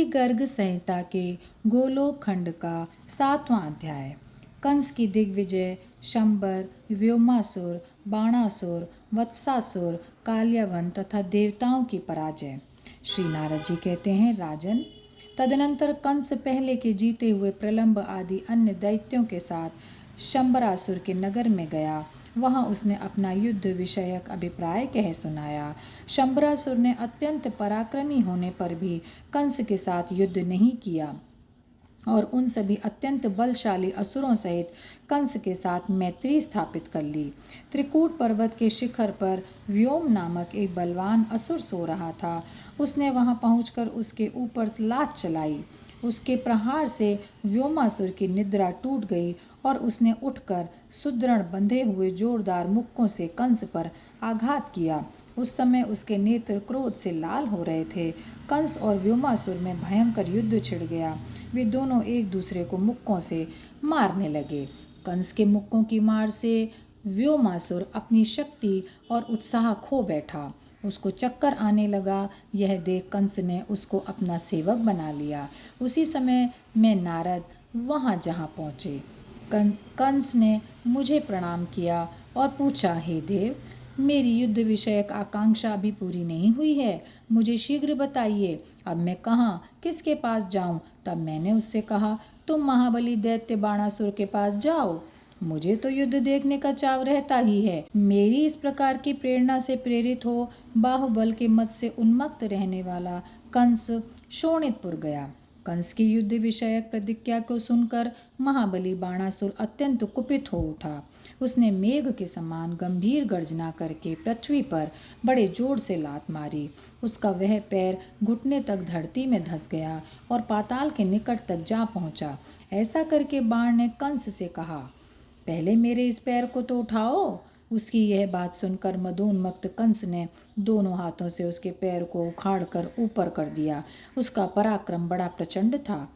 गर्ग संहिता के गोलोक खंड का 7वां अध्याय। कंस की दिग्विजय, शंबर, व्योमासुर, बाणासुर, वत्सासुर, काल्यावन तथा देवताओं की पराजय। श्री नारद जी कहते हैं, राजन, तदनंतर कंस पहले के जीते हुए प्रलंब आदि अन्य दैत्यों के साथ शंबरासुर के नगर में गया। वहां उसने अपना युद्ध विषयक अभिप्राय कह सुनाया। शंबरासुर ने अत्यंत पराक्रमी होने पर भी कंस के साथ युद्ध नहीं किया और उन सभी अत्यंत बलशाली असुरों सहित कंस के साथ मैत्री स्थापित कर ली। त्रिकूट पर्वत के शिखर पर व्योम नामक एक बलवान असुर सो रहा था। उसने वहां पहुंचकर उसके ऊपर लात चलाई। उसके प्रहार से व्योमासुर की निद्रा टूट गई और उसने उठकर सुदृढ़ बंधे हुए जोरदार मुक्कों से कंस पर आघात किया। उस समय उसके नेत्र क्रोध से लाल हो रहे थे। कंस और व्योमासुर में भयंकर युद्ध छिड़ गया। वे दोनों एक दूसरे को मुक्कों से मारने लगे। कंस के मुक्कों की मार से व्योमासुर अपनी शक्ति और उत्साह खो बैठा। उसको चक्कर आने लगा। यह देख कंस ने उसको अपना सेवक बना लिया। उसी समय मैं नारद वहाँ जहाँ पहुँचे। कंस ने मुझे प्रणाम किया और पूछा, हे देव, मेरी युद्ध विषयक आकांक्षा अभी पूरी नहीं हुई है। मुझे शीघ्र बताइए, अब मैं कहाँ किसके पास जाऊं? तब मैंने उससे कहा, तुम महाबली दैत्य बाणासुर के पास जाओ। मुझे तो युद्ध देखने का चाव रहता ही है। मेरी इस प्रकार की प्रेरणा से प्रेरित हो बाहुबल के मत से उन्मत्त रहने वाला कंस शोणितपुर गया। कंस की युद्ध विषयक प्रतिज्ञा को सुनकर महाबली बाणासुर अत्यंत कुपित हो उठा। उसने मेघ के समान गंभीर गर्जना करके पृथ्वी पर बड़े जोर से लात मारी। उसका वह पैर घुटने तक धरती में धंस गया और पाताल के निकट तक जा पहुंचा। ऐसा करके बाण ने कंस से कहा, पहले मेरे इस पैर को तो उठाओ। उसकी यह बात सुनकर मदोन्मत्त कंस ने दोनों हाथों से उसके पैर को उखाड़कर ऊपर कर दिया। उसका पराक्रम बड़ा प्रचंड था।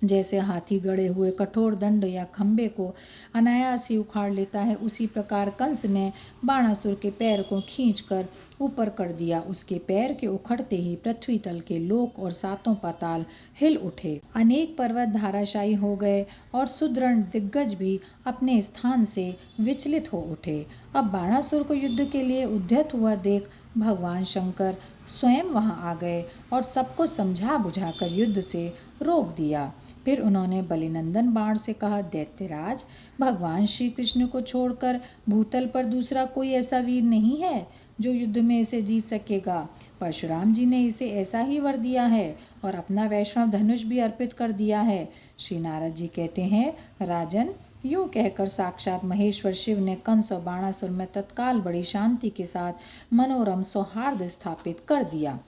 जैसे हाथी गड़े हुए कठोर दंड या खंबे को अनायास ही उखाड़ लेता है, उसी प्रकार कंस ने बाणासुर के पैर को खींचकर ऊपर कर दिया। उसके पैर के उखड़ते ही पृथ्वी तल के लोक और सातों पाताल हिल उठे। अनेक पर्वत धाराशायी हो गए और सुदृढ़ दिग्गज भी अपने स्थान से विचलित हो उठे। अब बाणासुर को युद्ध के लिए उद्यत हुआ देख भगवान शंकर स्वयं वहां आ गए और सबको समझा बुझाकर युद्ध से रोक दिया। फिर उन्होंने बलिनंदन बाण से कहा, दैत्यराज, भगवान श्री कृष्ण को छोड़कर भूतल पर दूसरा कोई ऐसा वीर नहीं है जो युद्ध में इसे जीत सकेगा। परशुराम जी ने इसे ऐसा ही वर दिया है और अपना वैष्णव धनुष भी अर्पित कर दिया है। श्री नारद जी कहते हैं, राजन, यूं कहकर साक्षात महेश्वर शिव ने कंस और बाणासुर में तत्काल बड़ी शांति के साथ मनोरम सौहार्द स्थापित कर दिया।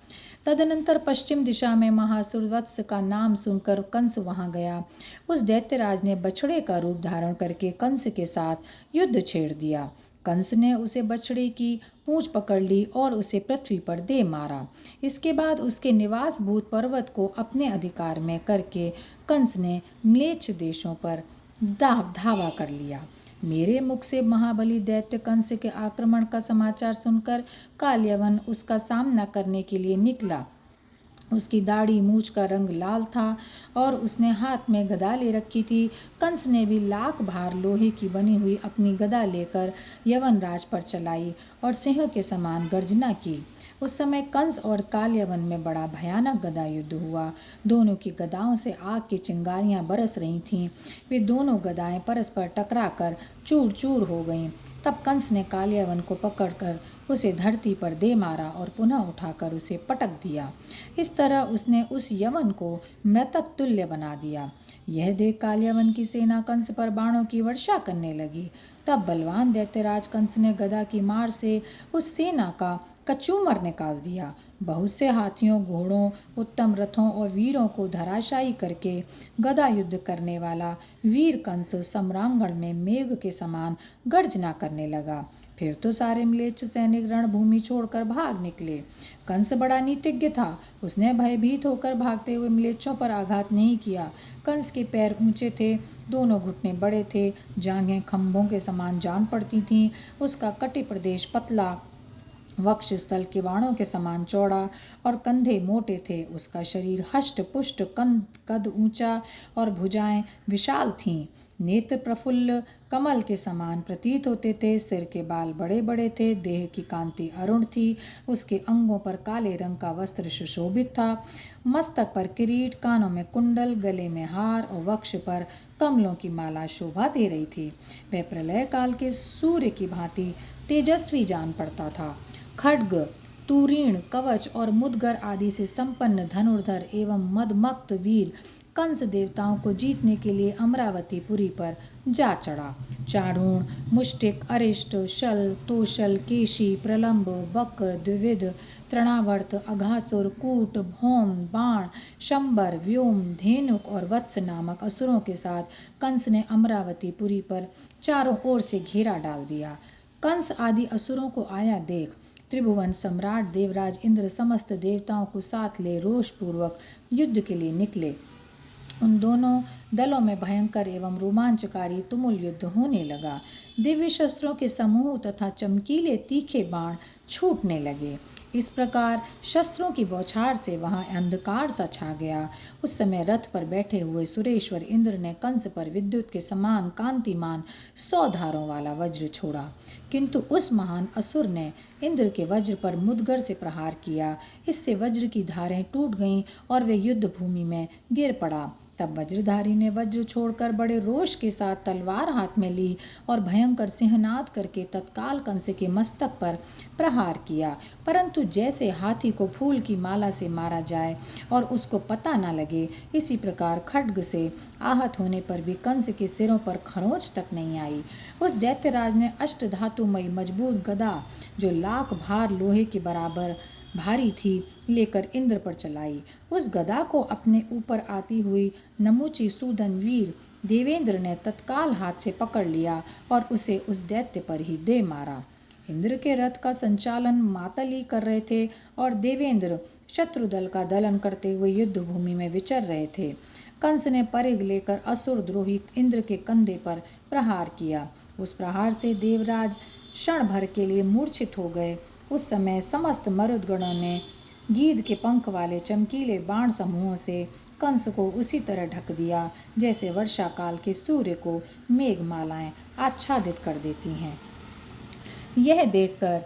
तदनंतर पश्चिम दिशा में महासुर वत्स का नाम सुनकर कंस वहां गया। उस दैत्यराज ने बछड़े का रूप धारण करके कंस के साथ युद्ध छेड़ दिया। कंस ने उसे बछड़े की पूंछ पकड़ ली और उसे पृथ्वी पर दे मारा। इसके बाद उसके निवास भूत पर्वत को अपने अधिकार में करके कंस ने म्लेच्छ देशों पर धावा कर लिया। मेरे मुख से महाबली दैत्य कंस के आक्रमण का समाचार सुनकर काल्यावन उसका सामना करने के लिए निकला। उसकी दाढ़ी मूछ का रंग लाल था और उसने हाथ में गदा ले रखी थी। कंस ने भी लाख भार लोहे की बनी हुई अपनी गदा लेकर यवनराज पर चलाई और सिंह के समान गर्जना की। उस समय कंस और काल्यावन में बड़ा भयानक गदा युद्ध हुआ। दोनों की गदाओं से आग की चिंगारियां बरस रही थीं। वे दोनों गदाएं परस्पर टकराकर चूर चूर हो गईं। तब कंस ने काल्यावन को पकड़कर उसे धरती पर दे मारा और पुनः उठाकर उसे पटक दिया। इस तरह उसने उस यवन को मृतक तुल्य बना दिया। यह देख काल्यावन की सेना कंस पर बाणों की वर्षा करने लगी। तब बलवान दैत्यराज कंस ने गदा की मार से उस सेना का कचूमर निकाल दिया। बहुत से हाथियों, घोड़ों, उत्तम रथों और वीरों को धराशायी करके गदा युद्ध करने वाला वीर कंस सम्रांगण में मेघ के समान गर्जना करने लगा। फिर तो सारे म्लेच्छ सैनिक रणभूमि छोड़कर भाग निकले। कंस बड़ा नीतिज्ञ था। उसने भयभीत होकर भागते हुए म्लेच्छों पर आघात नहीं किया। कंस के पैर ऊंचे थे, दोनों घुटने बड़े थे, जांघें खंभों के समान जान पड़ती थीं। उसका कटी प्रदेश पतला वक्ष स्थल किवाड़ों के समान चौड़ा और कंधे मोटे थे। उसका शरीर हष्ट पुष्ट, कद ऊंचा और भुजाएं विशाल थीं। नेत्र प्रफुल्ल कमल के समान प्रतीत होते थे। सिर के बाल बड़े बड़े थे। देह की कांति अरुण थी। उसके अंगों पर काले रंग का वस्त्र सुशोभित था। मस्तक पर किरीट, कानों में कुंडल, गले में हार और वक्ष पर कमलों की माला शोभा दे रही थी। वह प्रलय काल के सूर्य की भांति तेजस्वी जान पड़ता था। खड्ग, तूरीण, कवच और मुदगर आदि से संपन्न धनुर्धर एवं मदमक्त वीर कंस देवताओं को जीतने के लिए अमरावतीपुरी पर जा चढ़ा। चाणूर, मुष्टिक, अरिष्ट, शल, तोशल, केशी, प्रलंब, बक, द्विविध, तृणावर्त, अघासुर, कूट, भौम, बाण, शंबर, व्योम, धेनुक और वत्स नामक असुरों के साथ कंस ने अमरावतीपुरी पर चारों ओर से घेरा डाल दिया। कंस आदि असुरों को आया देख त्रिभुवन सम्राट देवराज इंद्र समस्त देवताओं को साथ ले रोषपूर्वक युद्ध के लिए निकले। उन दोनों दलों में भयंकर एवं रोमांचकारी तुमुल युद्ध होने लगा। दिव्य शस्त्रों के समूह तथा चमकीले तीखे बाण छूटने लगे। इस प्रकार शस्त्रों की बौछार से वहां अंधकार सा छा गया। उस समय रथ पर बैठे हुए सुरेश्वर इंद्र ने कंस पर विद्युत के समान कांतिमान 100 धारों वाला वज्र छोड़ा, किंतु उस महान असुर ने इंद्र के वज्र पर मुदगर से प्रहार किया। इससे वज्र की धारें टूट गईं और वे युद्ध भूमि में गिर पड़ा। तब वज्रधारी ने वज्र छोड़कर बड़े रोष के साथ तलवार हाथ में ली और भयंकर सिंहनाद करके तत्काल कंस के मस्तक पर प्रहार किया। परंतु जैसे हाथी को फूल की माला से मारा जाए और उसको पता न लगे, इसी प्रकार खड्ग से आहत होने पर भी कंस के सिरों पर खरोंच तक नहीं आई। उस दैत्यराज ने अष्टधातुमयी मजबूत गदा, जो लाख भार लोहे के बराबर भारी थी, लेकर इंद्र पर चलाई। उस गदा को अपने ऊपर आती हुई नमुची सूदन वीर देवेंद्र ने तत्काल हाथ से पकड़ लिया और उसे उस दैत्य पर ही दे मारा। इंद्र के रथ का संचालन मातली कर रहे थे और देवेंद्र शत्रुदल का दलन करते हुए युद्ध भूमि में विचर रहे थे। कंस ने परिघ लेकर असुर द्रोही इंद्र के कंधे पर प्रहार किया। उस प्रहार से देवराज क्षण भर के लिए मूर्छित हो गए। उस समय समस्त मरुदगणों ने गीध के पंख वाले चमकीले बाण समूहों से कंस को उसी तरह ढक दिया जैसे वर्षा काल के सूर्य को मेघमालाएं आच्छादित कर देती हैं। यह देखकर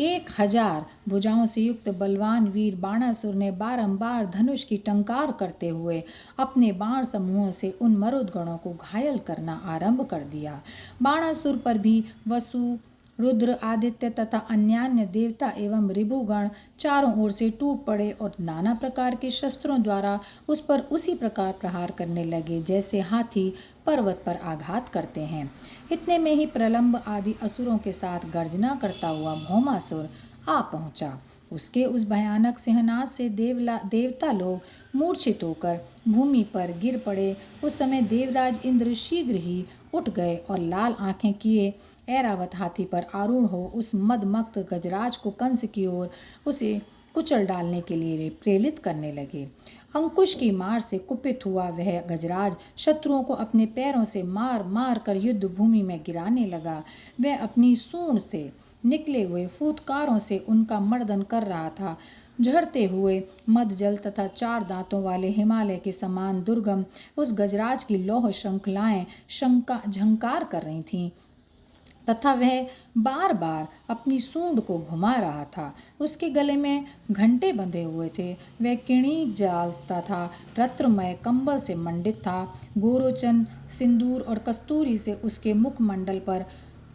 1000 भुजाओं से युक्त बलवान वीर बाणासुर ने बारंबार धनुष की टंकार करते हुए अपने बाण समूहों से उन मरुदगणों को घायल करना आरंभ कर दिया। बाणासुर पर भी वसु, रुद्र, आदित्य तथा अन्यान्य देवता एवं रिभुगण चारों ओर से टूट पड़े और नाना प्रकार के शस्त्रों द्वारा उस पर उसी प्रकार प्रहार करने लगे जैसे हाथी पर्वत पर आघात करते हैं। इतने में ही प्रलंब आदि असुरों के साथ गर्जना करता हुआ भौमासुर आ पहुंचा। उसके उस भयानक सिंहनाद से देवता लोग मूर्छित होकर भूमि पर गिर पड़े। उस समय देवराज इंद्र शीघ्र ही उठ गए और लाल आंखें किए ऐरावत हाथी पर आरूढ़ हो उस मदमक्त गजराज को कंस की ओर उसे कुचल डालने के लिए प्रेरित करने लगे। अंकुश की मार से कुपित हुआ वह गजराज शत्रुओं को अपने पैरों से मार मार कर युद्ध भूमि में गिराने लगा। वह अपनी सूंड से निकले हुए फूतकारों से उनका मर्दन कर रहा था। झड़ते हुए मदजल तथा 4 दांतों वाले हिमालय के समान दुर्गम उस गजराज की लौह श्रृंखलाएं झंकार कर रही थीं तथा वह बार बार अपनी सूंड को घुमा रहा था। उसके गले में घंटे बंधे हुए थे। वह किणी जालता था, रत्नमय कंबल से मंडित था। गोरोचन, सिंदूर और कस्तूरी से उसके मुखमंडल पर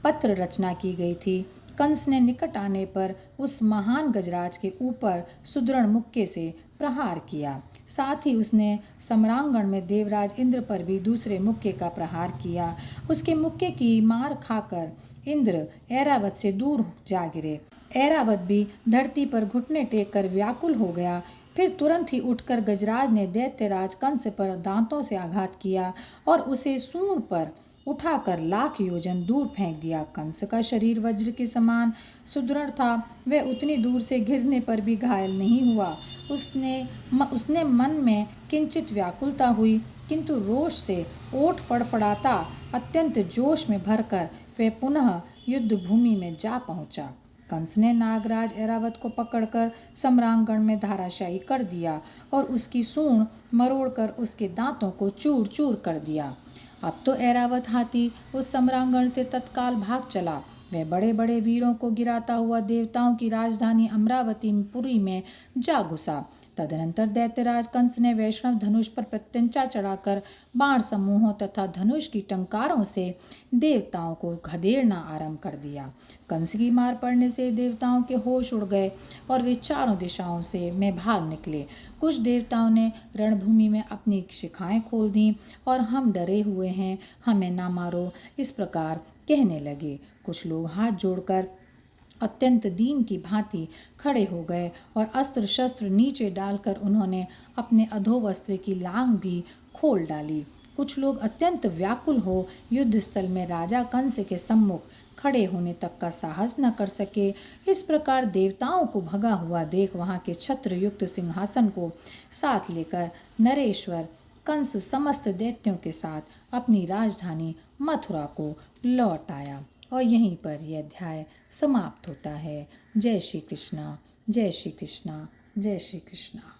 पत्र रचना की गई थी। कंस ने निकट आने पर उस महान गजराज के ऊपर सुदृढ़ मुक्के से प्रहार किया। साथ ही उसने सम्रांगण में देवराज इंद्र पर भी दूसरे मुक्के का प्रहार किया। उसके मुक्के की मार खाकर इंद्र ऐरावत से दूर जा गिरे। ऐरावत भी धरती पर घुटने टेक कर व्याकुल हो गया। फिर तुरंत ही उठकर गजराज ने दैत्यराज कंस पर दांतों से आघात किया और उसे सूंड पर उठाकर लाख योजन दूर फेंक दिया। कंस का शरीर वज्र के समान सुदृढ़ था। वह उतनी दूर से गिरने पर भी घायल नहीं हुआ। उसने मन में किंचित व्याकुलता हुई, किंतु रोष से ओठ फड़फड़ाता अत्यंत जोश में भरकर वह पुनः युद्ध भूमि में जा पहुंचा। कंस ने नागराज ऐरावत को पकड़कर सम्रांगण में धराशायी कर दिया और उसकी सूंड मरोड़कर उसके दांतों को चूर चूर कर दिया। अब तो ऐरावत हाथी उस सम्रांगण से तत्काल भाग चला। वह बड़े बड़े वीरों को गिराता हुआ देवताओं की राजधानी अमरावतीपुरी में जा घुसा। तदनंतर दैत्यराज कंस ने वैष्णव धनुष पर प्रत्यंचा चढ़ाकर बाण समूहों तथा धनुष की टंकारों से देवताओं को खदेड़ना आरंभ कर दिया। कंस की मार पड़ने से देवताओं के होश उड़ गए और वे चारों दिशाओं से में भाग निकले। कुछ देवताओं ने रणभूमि में अपनी शिखाएं खोल दी और हम डरे हुए हैं, हमें ना मारो, इस प्रकार कहने लगे। कुछ लोग हाथ जोड़कर अत्यंत दीन की भांति खड़े हो गए और अस्त्र शस्त्र नीचे डालकर उन्होंने अपने अधोवस्त्र की लांग भी खोल डाली। कुछ लोग अत्यंत व्याकुल हो युद्ध स्थल में राजा कंस के सम्मुख खड़े होने तक का साहस न कर सके। इस प्रकार देवताओं को भगा हुआ देख वहां के छत्र युक्त सिंहासन को साथ लेकर नरेश्वर कंस समस्त दैत्यों के साथ अपनी राजधानी मथुरा को लौट आया। और यहीं पर यह अध्याय समाप्त होता है। जय श्री कृष्णा, जय श्री कृष्णा, जय श्री कृष्णा।